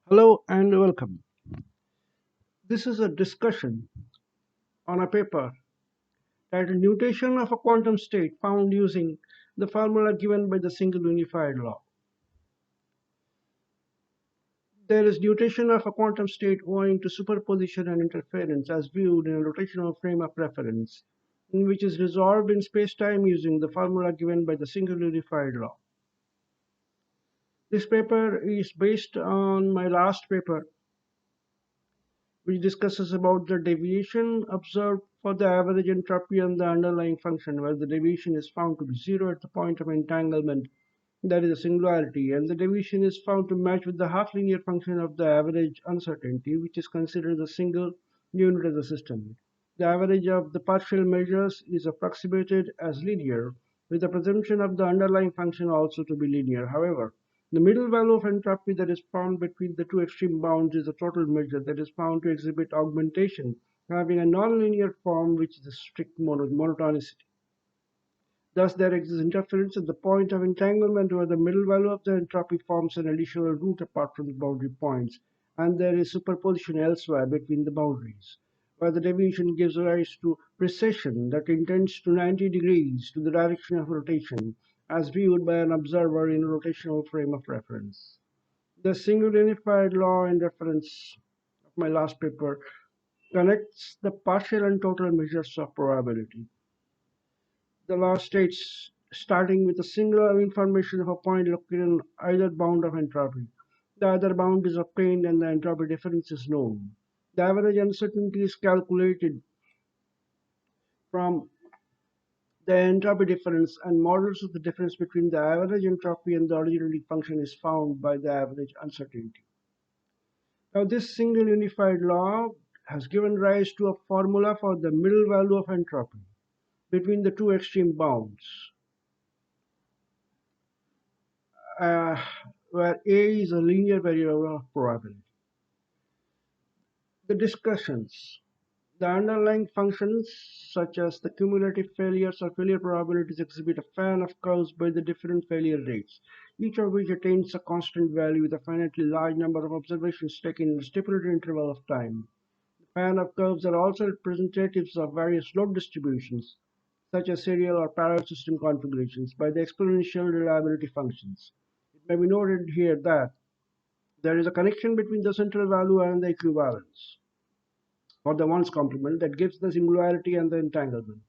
Hello and welcome. This is a discussion on a paper titled Nutation of a Quantum State found using the formula given by the single unified law. There is nutation of a quantum state owing to superposition and interference as viewed in a rotational frame of reference, in which is resolved in spacetime using the formula given by the single unified law. This paper is based on my last paper which discusses about the deviation observed for the average entropy and the underlying function, where the deviation is found to be zero at the point of entanglement, that is a singularity, and the deviation is found to match with the half-linear function of the average uncertainty, which is considered the single unit of the system. The average of the partial measures is approximated as linear, with the presumption of the underlying function also to be linear. However, the middle value of entropy that is found between the two extreme bounds is a total measure that is found to exhibit augmentation, having a nonlinear form which is a strict monotonicity. Thus, there exists interference at the point of entanglement where the middle value of the entropy forms an additional root apart from the boundary points, and there is superposition elsewhere between the boundaries, where the deviation gives rise to precession that intends to 90 degrees to the direction of rotation, as viewed by an observer in a rotational frame of reference. The single unified law in reference of my last paper connects the partial and total measures of probability. The law states, starting with a singular information of a point located on either bound of entropy. The other bound is obtained and the entropy difference is known. The average uncertainty is calculated from the entropy difference, and models of the difference between the average entropy and the originating function is found by the average uncertainty. Now, this single unified law has given rise to a formula for the middle value of entropy between the two extreme bounds, uh, where A is a linear variable of probability. The discussions. The underlying functions, such as the cumulative failures or failure probabilities, exhibit a fan of curves by the different failure rates, each of which attains a constant value with a finitely large number of observations taken in a stipulated interval of time. The fan of curves are also representatives of various load distributions, such as serial or parallel system configurations, by the exponential reliability functions. It may be noted here that there is a connection between the central value and the equivalence, or the ones complement, that gives the singularity and the entanglement.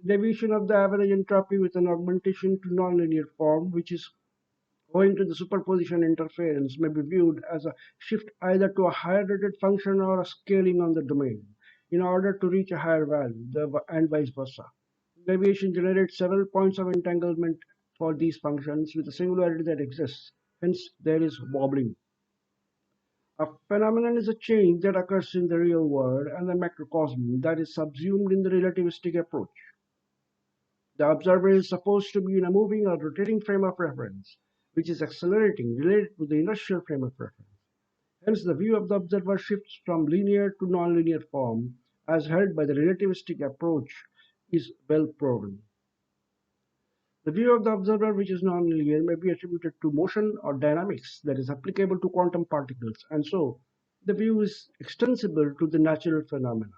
Deviation of the average entropy with an augmentation to nonlinear form, which is owing to the superposition interference, may be viewed as a shift either to a higher rated function or a scaling on the domain in order to reach a higher value, and vice versa. Deviation generates several points of entanglement for these functions with a singularity that exists. Hence, there is wobbling. A phenomenon is a change that occurs in the real world and the macrocosm that is subsumed in the relativistic approach. The observer is supposed to be in a moving or rotating frame of reference, which is accelerating related to the inertial frame of reference. Hence, the view of the observer shifts from linear to nonlinear form, as held by the relativistic approach, is well proven. The view of the observer, which is nonlinear, may be attributed to motion or dynamics that is applicable to quantum particles, and so the view is extensible to the natural phenomena.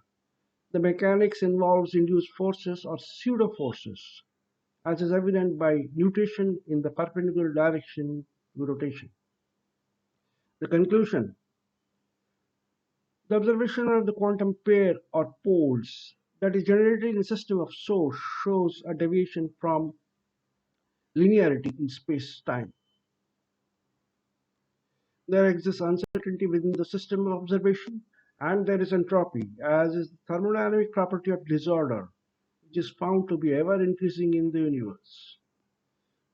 The mechanics involves induced forces or pseudo-forces, as is evident by nutation in the perpendicular direction to rotation. The conclusion. The observation of the quantum pair or poles that is generated in a system of source shows a deviation from linearity in space-time. There exists uncertainty within the system of observation, and there is entropy, as is the thermodynamic property of disorder, which is found to be ever increasing in the universe.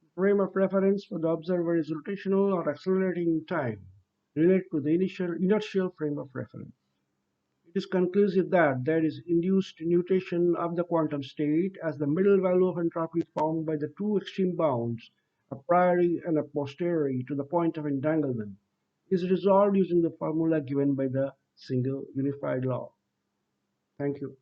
The frame of reference for the observer is rotational or accelerating in time, related to the initial inertial frame of reference. It is conclusive that there is induced nutation of the quantum state as the middle value of entropy found by the two extreme bounds, a priori and a posteriori to the point of entanglement, is resolved using the formula given by the single unified law. Thank you.